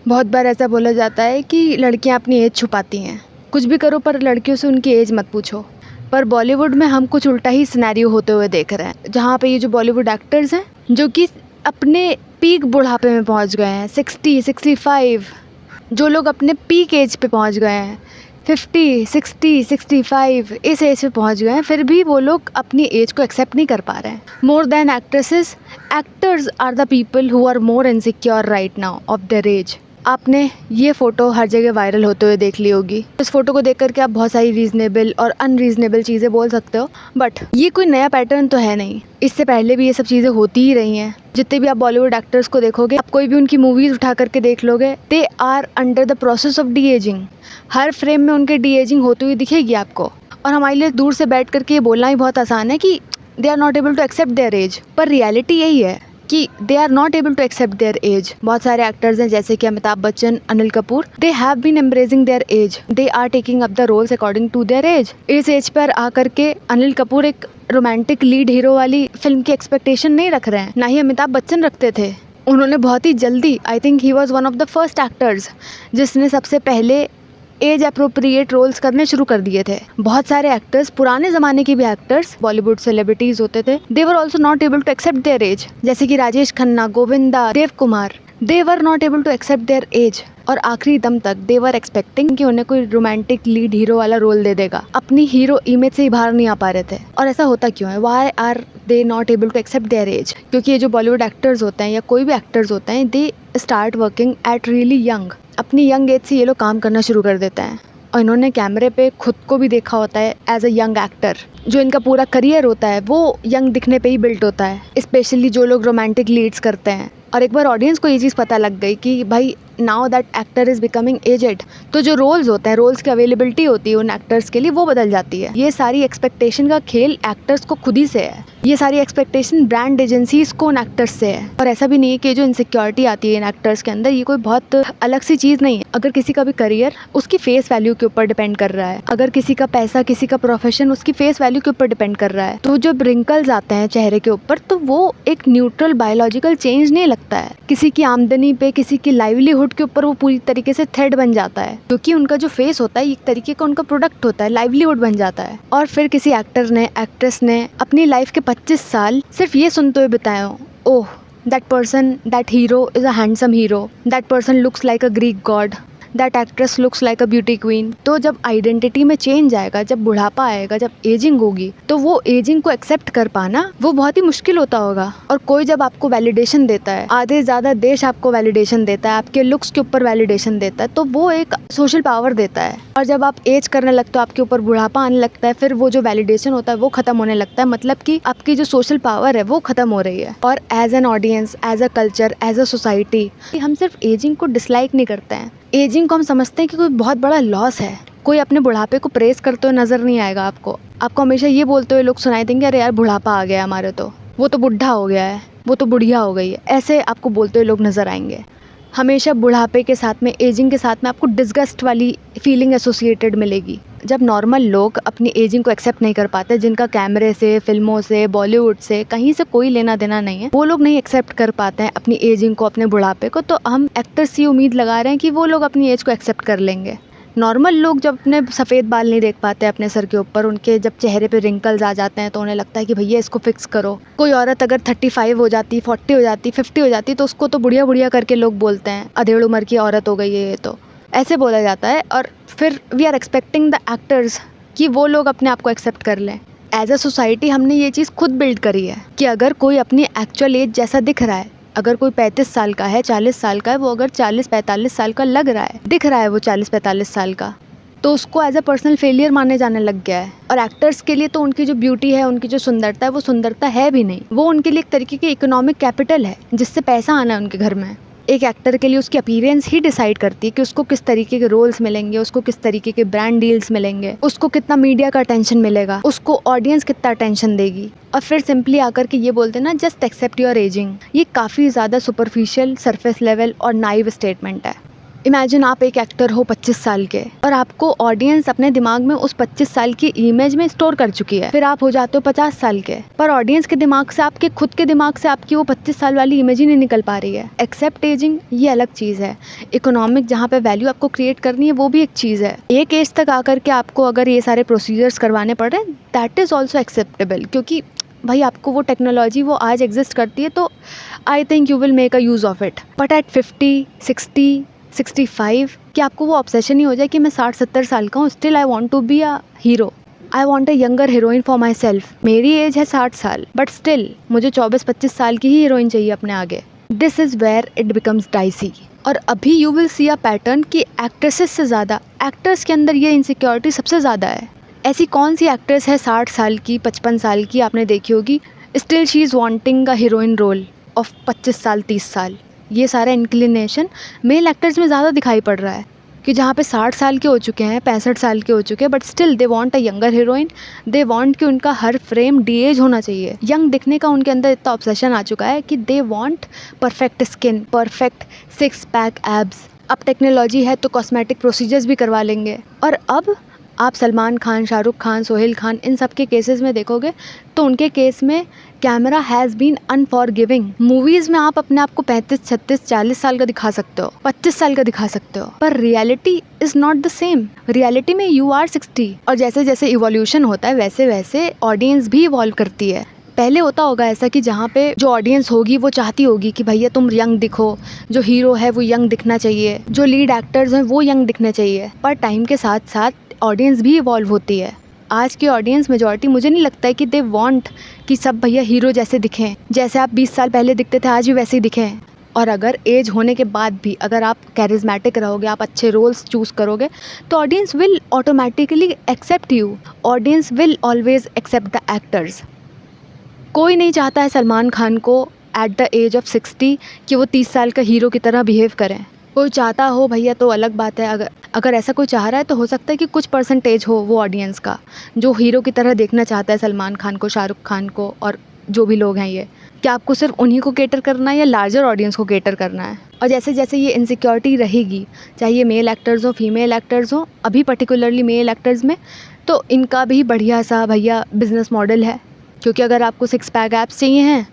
बहुत बार ऐसा बोला जाता है कि लड़कियां अपनी एज छुपाती हैं। कुछ भी करो पर लड़कियों से उनकी एज मत पूछो। पर बॉलीवुड में हम कुछ उल्टा ही सिनेरियो होते हुए देख रहे हैं, जहाँ पे ये जो बॉलीवुड एक्टर्स हैं जो कि अपने पीक बुढ़ापे में पहुँच गए हैं, 60-65, जो लोग अपने पीक एज पे पहुँच गए हैं, 50-60-65 इस एज पे पहुँच गए हैं, फिर भी वो लोग अपनी एज को एक्सेप्ट नहीं कर पा रहे हैं। More than actresses, actors are the people who are more insecure right now of their age. आपने ये फ़ोटो हर जगह वायरल होते हुए देख ली होगी। इस फ़ोटो को देख करके आप बहुत सारी रीज़नेबल और अनरीज़नेबल चीज़ें बोल सकते हो, बट ये कोई नया पैटर्न तो है नहीं। इससे पहले भी ये सब चीज़ें होती ही रही हैं। जितने भी आप बॉलीवुड एक्टर्स को देखोगे, आप कोई भी उनकी मूवीज़ उठा करके देख लोगे, they are under the process of de ageing. हर फ्रेम में उनके डी एजिंग होती हुई दिखेगी आपको। और हमारे लिए दूर से बैठ करके ये बोलना ही बहुत आसान है कि they are not able to accept their age, पर रियलिटी यही है कि they are not able to accept their age. बहुत सारे एक्टर्स हैं जैसे कि Amitabh Bachchan, Anil Kapoor, they have been embracing their age, they are taking up the roles according to their age. इस एज पर आकर के अनिल कपूर एक रोमांटिक लीड हीरो वाली फिल्म की एक्सपेक्टेशन नहीं रख रहे हैं, ना ही अमिताभ बच्चन रखते थे। उन्होंने बहुत ही जल्दी, I think he was one of the first actors जिसने सबसे पहले एज अप्रोप्रिएट रोल्स करने शुरू कर दिए थे। बहुत सारे एक्टर्स, पुराने ज़माने के भी एक्टर्स, बॉलीवुड सेलिब्रिटीज़ होते थे, they were also not able to accept their age. जैसे कि Rajesh Khanna, Govinda, Dev Kumar, they were not able to accept their age. और आखिरी दम तक दे वर एक्सपेक्टिंग कि उन्हें कोई रोमांटिक लीड हीरो वाला रोल दे देगा। अपनी हीरो इमेज से ही बाहर नहीं आ पा रहे थे। और ऐसा होता क्यों है? Why are they not able to accept their age? क्योंकि ये जो बॉलीवुड एक्टर्स होते हैं या कोई भी एक्टर्स होते हैं, they start working at really young. अपनी यंग एज से ये लोग काम करना शुरू कर देते हैं और इन्होंने कैमरे पे खुद को भी देखा होता है एज अ यंग एक्टर। जो इनका पूरा करियर होता है वो यंग दिखने पे ही बिल्ट होता है, स्पेशली जो लोग रोमांटिक लीड्स करते हैं। और एक बार ऑडियंस को ये चीज़ पता लग गई कि भाई now that actor is becoming aged, तो जो रोल्स होते हैं, रोल्स की अवेलेबिलिटी होती है उन एक्टर्स के लिए, वो बदल जाती है। ये सारी एक्सपेक्टेशन का खेल एक्टर्स को खुद ही से है। ये सारी एक्सपेक्टेशन ब्रांड एजेंसीज को उन एक्टर्स से है। और ऐसा भी नहीं है कि जो इनसिक्योरिटी आती है इन एक्टर्स के अंदर, ये कोई बहुत अलग सी चीज़ नहीं है। अगर किसी का भी करियर उसकी फेस वैल्यू के ऊपर डिपेंड कर रहा है, अगर किसी का पैसा, किसी का प्रोफेशन उसकी फेस वैल्यू के ऊपर डिपेंड कर रहा है, तो जब रिंकल्स आते हैं चेहरे के ऊपर, तो वो एक न्यूट्रल बायोलॉजिकल चेंज नहीं लगता है। किसी की आमदनी पे, किसी की लाइवलीहुड के ऊपर वो पूरी तरीके से थ्रेड बन जाता है, क्योंकि उनका जो फेस होता है एक तरीके का उनका प्रोडक्ट होता है, लाइवलीहुड बन जाता है। और फिर किसी एक्टर ने, एक्ट्रेस ने अपनी लाइफ के 25 साल सिर्फ ये सुनते हुए बिताए हो, oh that person, that hero is a handsome hero, that person looks like a Greek God, that actress looks like a beauty queen. तो जब आइडेंटिटी में चेंज आएगा, जब बुढ़ापा आएगा, जब एजिंग होगी, तो वो एजिंग को एक्सेप्ट कर पाना वो बहुत ही मुश्किल होता होगा। और कोई जब आपको वैलिडेशन देता है, आधे ज़्यादा देश आपको वैलिडेशन देता है, आपके लुक्स के ऊपर वैलिडेशन देता है, तो वो एक सोशल पावर देता है। और जब आप एज करने लगते हो, आपके ऊपर बुढ़ापा आने लगता है, फिर वो जो वैलिडेशन होता है वो खत्म होने लगता है। मतलब कि आपकी जो सोशल पावर है वो खत्म हो रही है। और as an audience, as a culture, as a society, हम सिर्फ एजिंग को डिसलाइक नहीं करते हैं। एजिंग को हम समझते हैं कि कोई बहुत बड़ा लॉस है। कोई अपने बुढ़ापे को प्रेस करते हुए नजर नहीं आएगा आपको। आपको हमेशा ये बोलते हुए लोग सुनाई देंगे, अरे यार बुढ़ापा आ गया हमारे, तो वो तो बुढ़ा हो गया है, वो तो बुढ़िया हो गई है, ऐसे आपको बोलते हुए लोग नजर आएंगे। हमेशा बुढ़ापे के साथ में, एजिंग के साथ में आपको डिस्गस्ट वाली फीलिंग एसोसिएटेड मिलेगी। जब नॉर्मल लोग अपनी एजिंग को एक्सेप्ट नहीं कर पाते, जिनका कैमरे से, फिल्मों से, बॉलीवुड से कहीं से कोई लेना देना नहीं है, वो लोग नहीं एक्सेप्ट कर पाते हैं अपनी एजिंग को, अपने बुढ़ापे को, तो हम एक्टर्स से उम्मीद लगा रहे हैं कि वो लोग अपनी एज को एक्सेप्ट कर लेंगे। नॉर्मल लोग जब अपने सफ़ेद बाल नहीं देख पाते अपने सर के ऊपर, उनके जब चेहरे पे रिंकल्स आ जाते हैं, तो उन्हें लगता है कि भैया इसको फिक्स करो। कोई औरत अगर 35 हो जाती, 40 हो जाती, 50 हो जाती, तो उसको तो बुढ़िया बुढ़िया करके लोग बोलते हैं, अधेड़ उम्र की औरत हो गई है ये, तो ऐसे बोला जाता है। और फिर we are expecting the actors कि वो लोग अपने आप को एक्सेप्ट कर लें। एज अ सोसाइटी हमने ये चीज़ खुद बिल्ड करी है कि अगर कोई अपनी एक्चुअल एज जैसा दिख रहा है, अगर कोई 35 साल का है, 40 साल का है, वो अगर 40-45 साल का लग रहा है, दिख रहा है वो 40-45 साल का, तो उसको एज अ पर्सनल फेलियर माने जाने लग गया है। और एक्टर्स के लिए तो उनकी जो ब्यूटी है, उनकी जो सुंदरता है, वो सुंदरता है भी नहीं, वो उनके लिए एक तरीके की इकोनॉमिक कैपिटल है जिससे पैसा आना है उनके घर में। एक एक्टर के लिए उसकी अपीयरेंस ही डिसाइड करती है कि उसको किस तरीके के रोल्स मिलेंगे, उसको किस तरीके के ब्रांड डील्स मिलेंगे, उसको कितना मीडिया का अटेंशन मिलेगा, उसको ऑडियंस कितना अटेंशन देगी। और फिर सिंपली आकर के ये बोलते हैं ना, जस्ट एक्सेप्ट योर एजिंग, ये काफ़ी ज़्यादा सुपरफिशियल, सरफेस लेवल और नाइव स्टेटमेंट है। इमेजिन आप एक एक्टर हो 25 साल के और आपको ऑडियंस अपने दिमाग में उस 25 साल की इमेज में स्टोर कर चुकी है, फिर आप हो जाते हो 50 साल के, पर ऑडियंस के दिमाग से, आपके खुद के दिमाग से आपकी वो 25 साल वाली इमेज ही नहीं निकल पा रही है। एक्सेप्ट एजिंग ये अलग चीज़ है, इकोनॉमिक जहाँ पे वैल्यू आपको क्रिएट करनी है वो भी एक चीज़ है। एक एज तक आकर के आपको अगर ये सारे प्रोसीजर्स करवाने पड़ रहे हैं, दैट इज़ ऑल्सो एक्सेप्टेबल, क्योंकि भाई आपको वो टेक्नोलॉजी वो आज एग्जिस्ट करती है, तो I think you will make a use of it. But at 50, 60, 65 कि आपको वो ऑब्सेशन ही हो जाए कि मैं 60-70 साल का हूँ, still I want to be a hero, I want a younger heroine for my self. मेरी एज है 60 साल, बट स्टिल मुझे 24-25 साल की ही हीरोइन चाहिए अपने आगे। This is where it becomes dicey. और अभी you will see a pattern कि एक्ट्रेसेस से ज़्यादा एक्टर्स के अंदर ये इनसिक्योरिटी सबसे ज़्यादा है। ऐसी कौन सी एक्ट्रेस है 60 साल की, 55 साल की, आपने देखी होगी, still she is wanting a heroine role of 25 साल, 30 साल। ये सारा इंक्लिनेशन मेल एक्टर्स में ज़्यादा दिखाई पड़ रहा है कि जहाँ पे 60 साल के हो चुके हैं, 65 साल के हो चुके हैं, but still they want a younger heroine. They want कि उनका हर फ्रेम डी एज होना चाहिए। यंग दिखने का उनके अंदर इतना ऑब्सेशन आ चुका है कि they want perfect skin, perfect 6 pack abs. अब टेक्नोलॉजी है तो कॉस्मेटिक प्रोसीजर्स भी करवा लेंगे। और अब आप सलमान खान, शाहरुख खान, सोहेल खान, इन सब के केसेस में देखोगे तो उनके केस में camera has been unforgiving. Movies में आप अपने आप को 35, 36, 40 साल का दिखा सकते हो, 25 साल का दिखा सकते हो, पर reality is not the same. Reality में यू आर 60। और जैसे जैसे इवोल्यूशन होता है वैसे वैसे ऑडियंस भी इवॉल्व करती है। पहले होता होगा ऐसा कि जहाँ पे जो ऑडियंस होगी वो चाहती होगी कि भैया तुम यंग दिखो, जो हीरो है वो यंग दिखना चाहिए, जो लीड एक्टर्स हैं वो यंग दिखने चाहिए। पर टाइम के साथ साथ ऑडियंस भी इवॉल्व होती है। आज की ऑडियंस मेजॉरिटी, मुझे नहीं लगता है कि दे वांट कि सब भैया हीरो जैसे दिखें, जैसे आप 20 साल पहले दिखते थे आज भी वैसे ही दिखें। और अगर एज होने के बाद भी अगर आप कैरिज्मेटिक रहोगे, आप अच्छे रोल्स चूज़ करोगे, तो audience will automatically accept you. Audience will always accept the actors. कोई नहीं चाहता है सलमान खान को एट द एज ऑफ 60 कि वो 30 साल का हीरो की तरह बिहेव करें। कोई चाहता हो भैया तो अलग बात है। अगर ऐसा कोई चाह रहा है तो हो सकता है कि कुछ परसेंटेज हो वो ऑडियंस का जो हीरो की तरह देखना चाहता है सलमान खान को, शाहरुख खान को, और जो भी लोग हैं ये। क्या आपको सिर्फ उन्हीं को केटर करना है या लार्जर ऑडियंस को केटर करना है? और जैसे जैसे ये इनसिक्योरिटी रहेगी, चाहे ये मेल एक्टर्स हो, फीमेल एक्टर्स हो, अभी पर्टिकुलरली मेल एक्टर्स में, तो इनका भी बढ़िया सा भैया बिजनेस मॉडल है। क्योंकि अगर आपको 6 पैक एब्स चाहिए हैं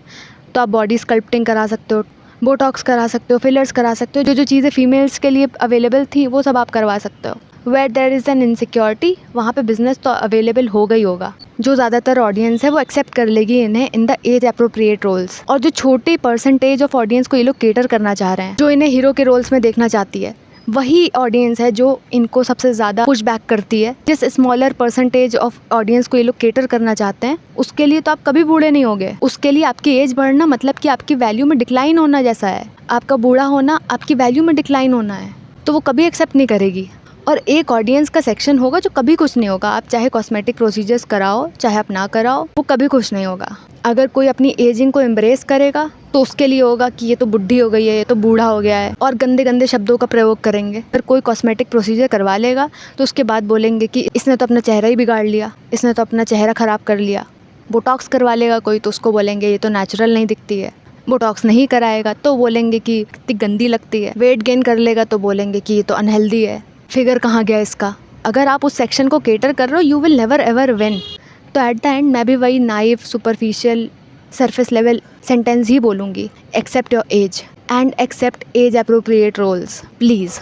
तो आप बॉडी स्कल्पटिंग करा सकते हो, बोटॉक्स करा सकते हो, फिलर्स करा सकते हो। जो चीज़ें फीमेल्स के लिए अवेलेबल थी वो सब आप करवा सकते हो। Where there is an insecurity, वहाँ पे बिजनेस तो अवेलेबल होगा ही होगा। जो ज़्यादातर ऑडियंस है वो एक्सेप्ट कर लेगी इन्हें in the age appropriate roles. और जो छोटी परसेंटेज ऑफ ऑडियंस को ये लोग केटर करना चाह रहे हैं, जो इन्हें हीरो के रोल्स में देखना चाहती है, वही ऑडियंस है जो इनको सबसे ज़्यादा पुश बैक करती है। जिस स्मॉलर परसेंटेज ऑफ ऑडियंस को ये लोग केटर करना चाहते हैं, उसके लिए तो आप कभी बूढ़े नहीं होगे। उसके लिए आपकी एज बढ़ना मतलब कि आपकी वैल्यू में डिक्लाइन होना जैसा है। आपका बूढ़ा होना आपकी वैल्यू में डिक्लाइन होना है, तो वो कभी एक्सेप्ट नहीं करेगी। और एक ऑडियंस का सेक्शन होगा जो कभी खुश नहीं होगा। आप चाहे कॉस्मेटिक प्रोसीजर्स कराओ, चाहे आप ना कराओ, वो कभी खुश नहीं होगा। अगर कोई अपनी एजिंग को एम्ब्रेस करेगा तो उसके लिए होगा कि ये तो बुढ़ी हो गई है, ये तो बूढ़ा हो गया है, और गंदे गंदे शब्दों का प्रयोग करेंगे। अगर कोई कॉस्मेटिक प्रोसीजर करवा लेगा तो उसके बाद बोलेंगे कि इसने तो अपना चेहरा ही बिगाड़ लिया, इसने तो अपना चेहरा ख़राब कर लिया। बोटॉक्स करवा लेगा कोई तो उसको बोलेंगे ये तो नेचुरल नहीं दिखती है। बोटॉक्स नहीं कराएगा तो बोलेंगे कि कितनी गंदी लगती है। वेट गेन कर लेगा तो बोलेंगे कि ये तो अनहेल्दी है, फिगर कहाँ गया इसका। अगर आप उस सेक्शन को केटर कर रहे हो, you will never ever win. तो एट द एंड मैं भी वही naive, superficial, surface level sentence ही बोलूँगी। Accept your age and accept age appropriate roles please.